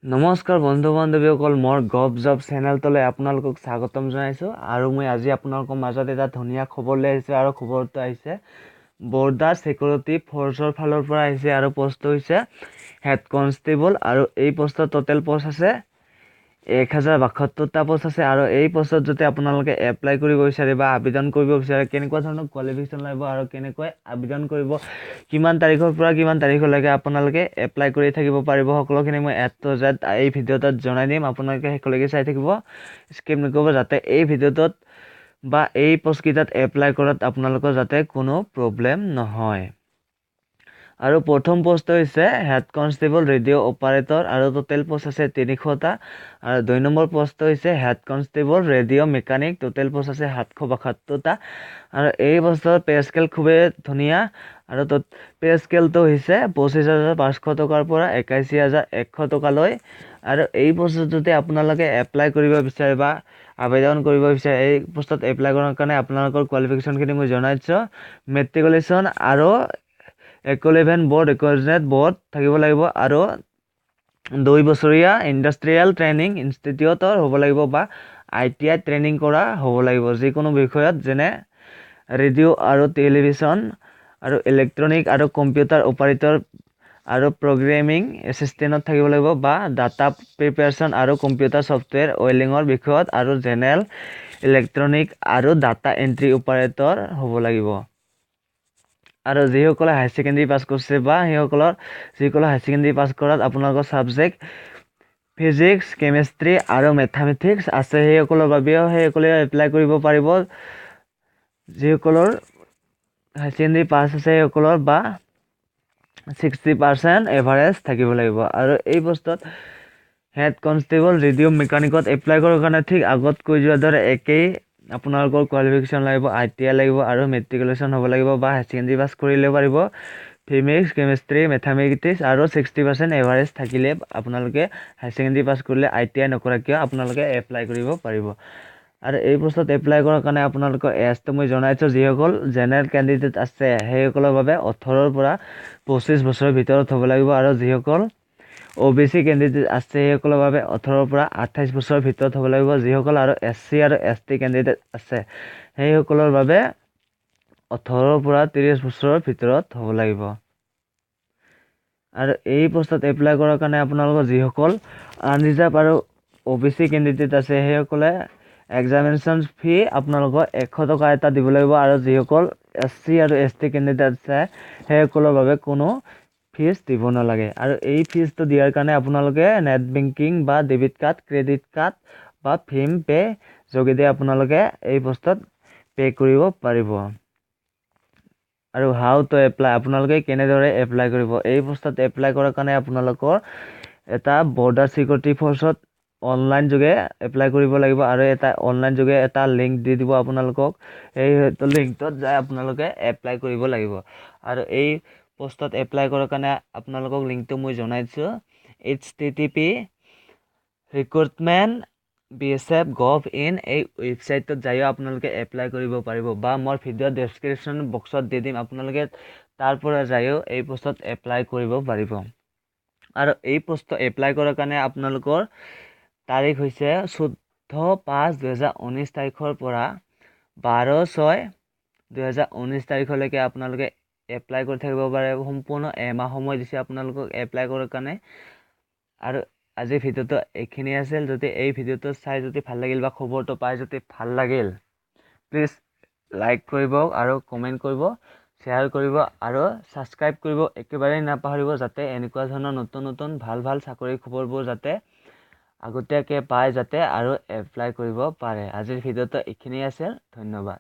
নমস্কাৰ বন্ধু বান্ধৱীসকল, মোৰ গভ জব চেনেলটোলৈ আপোনালোকক স্বাগতম জনাইছোঁ। আৰু মই আজি আপোনালোকৰ মাজত এটা ধুনীয়া খবৰ লৈ আহিছোঁ। আৰু খবৰটো আহিছে বৰ্ডাৰ ছিকিউৰিটি ফ'ৰ্চৰ ফালৰ পৰা আহিছে। আৰু পষ্টটো হৈছে হেড কনষ্টেবল। আৰু এই পষ্টৰ টোটেল পষ্ট আছে 1072টা পষ্ট আছে। আৰু এই পষ্টত যদি আপোনালোকে এপ্লাই কৰিব বিচাৰে বা আবেদন কৰিব বিচাৰে, কেনেকুৱা ধৰণৰ কোৱালিফিকেশ্যন লাগিব আৰু কেনেকৈ আবেদন কৰিব, কিমান তাৰিখৰ পৰা কিমান তাৰিখলৈকে আপোনালোকে এপ্লাই কৰি থাকিব পাৰিব, সকলোখিনি মই A to Z এই ভিডিঅ'টোত জনাই দিম। আপোনালোকে শেষলৈকে চাই থাকিব, স্কিপ নকৰিব, যাতে এই ভিডিঅ'টোত বা এই পষ্টকেইটাত এপ্লাই কৰাত আপোনালোকৰ যাতে কোনো প্ৰব্লেম নহয়। আৰু প্ৰথম পষ্টটো হৈছে হেড কনষ্টেবল ৰেডিঅ' অপাৰেটৰ। আৰু টোটেল পষ্ট আছে 300টা। আৰু 2 নম্বৰ পষ্টটো হৈছে head constable radio' mechanic. Total post আছে 772টা। আৰু এই পষ্টৰ পে স্কেল খুবেই ধুনীয়া। আৰু পে স্কেলটো হৈছে 25,500 টকাৰ পৰা 81,100 টকালৈ। আৰু এই পষ্টত যদি আপোনালোকে এপ্লাই কৰিব বিচাৰে বা আবেদন কৰিব বিচাৰে, এই পষ্টত এপ্লাই কৰাৰ কাৰণে আপোনালোকৰ কোৱালিফিকেশ্যনখিনি মই জনাই দিছোঁ। মেট্ৰিকুলেশ্যন আৰু ইকুইভেলেণ্ট বৰ্ড ৰিকগনাইজড বৰ্ড থাকিব লাগিব। আৰু 2 বছৰীয়া ইণ্ডাষ্ট্ৰিয়েল ট্ৰেইনিং ইনষ্টিটিউটৰ হ'ব লাগিব বা ITI ট্ৰেইনিং কৰা হ'ব লাগিব যিকোনো বিষয়ত, যেনে ৰেডিঅ' আৰু টেলিভিছন আৰু ইলেক্ট্ৰনিক আৰু কম্পিউটাৰ অপাৰেটৰ আৰু প্ৰগ্ৰেমিং এছিষ্টেণ্টত থাকিব লাগিব, বা ডাটা প্ৰিপেৰেশ্যন আৰু কম্পিউটাৰ ছফ্টৱেৰ ৱেলিঙৰ বিষয়ত, আৰু জেনেৰেল ইলেক্ট্ৰনিক আৰু ডাটা এণ্ট্ৰি অপাৰেটৰ হ'ব লাগিব। আৰু যিসকলে হায়াৰ ছেকেণ্ডেৰী পাছ কৰিছে বা যিসকলে হায়াৰ ছেকেণ্ডেৰী পাছ কৰাত আপোনালোকৰ ছাবজেক্ট ফিজিক্স, কেমেষ্ট্ৰি আৰু মেথামেটিক্স আছে, সেইসকলৰ বাবেও সেইসকলে এপ্লাই কৰিব পাৰিব। যিসকলৰ হায়াৰ ছেকেণ্ডেৰী পাছ আছে সেইসকলৰ বা 60% এভাৰেজ থাকিব লাগিব। আৰু এই পষ্টত হেড কনষ্টেবল ৰেডিঅ' মেকানিকত এপ্লাই কৰাৰ কাৰণে ঠিক আগত কৈ যোৱাৰ দৰে একেই আপোনালোকৰ কোৱালিফিকেশ্যন লাগিব, ITI লাগিব আৰু মেট্ৰিকুলেশ্যন হ'ব লাগিব বা হায়াৰ ছেকেণ্ডেৰী পাছ কৰিলেও পাৰিব। ফিজিক্স, কেমেষ্ট্ৰি, মেথামেটিক্স আৰু 60% এভাৰেজ থাকিলে আপোনালোকে হায়াৰ ছেকেণ্ডেৰী পাছ কৰিলে ITI নকৰাকৈও আপোনালোকে এপ্লাই কৰিব পাৰিব। আৰু এই পষ্টত এপ্লাই কৰাৰ কাৰণে আপোনালোকৰ এজটো মই জনাইছোঁ। যিসকল জেনেৰেল কেণ্ডিডেট আছে সেইসকলৰ বাবে 18ৰ পৰা 25 বছৰৰ ভিতৰত হ'ব লাগিব। আৰু যিসকল OBC কেণ্ডিডেট আছে সেইসকলৰ বাবে 18ৰ পৰা 28 বছৰৰ ভিতৰত হ'ব লাগিব। যিসকল আৰু SC আৰু ST কেণ্ডিডেট আছে সেইসকলৰ বাবে 18ৰ পৰা 30 বছৰৰ ভিতৰত হ'ব লাগিব। আৰু এই পষ্টত এপ্লাই কৰাৰ কাৰণে আপোনালোকৰ যিসকল আনৰিজাৰ্ভ আৰু OBC কেণ্ডিডেট আছে সেইসকলে এক্সামিনেশ্যন ফি আপোনালোকৰ 100 টকা এটা দিব লাগিব। আৰু যিসকল SC আৰু ST কেণ্ডিডেট আছে সেইসকলৰ বাবে কোনো ফিজ দিব নালাগে। আৰু এই ফিজটো দিয়াৰ কাৰণে আপোনালোকে নেট বেংকিং বা ডেবিট কাৰ্ড, ক্ৰেডিট কাৰ্ড বা ভীম পে' যোগেদি আপোনালোকে এই পষ্টত পে' কৰিব পাৰিব। আৰু হাউ টু এপ্লাই, আপোনালোকে কেনেদৰে এপ্লাই কৰিব, এই পষ্টত এপ্লাই কৰাৰ কাৰণে আপোনালোকৰ এটা বৰ্ডাৰ ছিকিউৰিটি ফ'ৰ্চত অনলাইন যোগে এপ্লাই কৰিব লাগিব। আৰু এটা অনলাইন যোগে এটা লিংক দি দিব আপোনালোকক, সেই লিংকটোত যাই আপোনালোকে এপ্লাই কৰিব লাগিব। আৰু এই পষ্টত এপ্লাই কৰাৰ কাৰণে আপোনালোকক লিংকটো মই জনাই দিছোঁ। http://recruitment.bsf.gov.in এই ৱেবছাইটটোত যায়ো আপোনালোকে এপ্লাই কৰিব পাৰিব, বা মোৰ ভিডিঅ' ডেছক্ৰিপশ্যন বক্সত দি দিম, আপোনালোকে তাৰ পৰা যায়ো এই পষ্টত এপ্লাই কৰিব পাৰিব। আৰু এই পষ্টত এপ্লাই কৰাৰ কাৰণে আপোনালোকৰ তাৰিখ হৈছে 14/5/2019 তাৰিখৰ পৰা 12/6/2019 তাৰিখলৈকে আপোনালোকে এপ্লাই কৰি থাকিব পাৰে। সম্পূৰ্ণ এমাহ সময় দিছে আপোনালোকক এপ্লাই কৰাৰ কাৰণে। আৰু আজিৰ ভিডিঅ'টো এইখিনি আছিল। যদি এই ভিডিঅ'টো চাই যদি ভাল লাগিল বা খবৰটো পাই যদি ভাল লাগিল, প্লিজ লাইক কৰিব আৰু কমেণ্ট কৰিব, শ্বেয়াৰ কৰিব আৰু ছাবস্ক্ৰাইব কৰিব একেবাৰেই নাপাহৰিব, যাতে এনেকুৱা ধৰণৰ নতুন নতুন ভাল ভাল চাকৰি খবৰবোৰ যাতে আগতীয়াকৈ পায় যাতে আৰু এপ্লাই কৰিব পাৰে। আজিৰ ভিডিঅ'টো এইখিনি আছিল। ধন্যবাদ।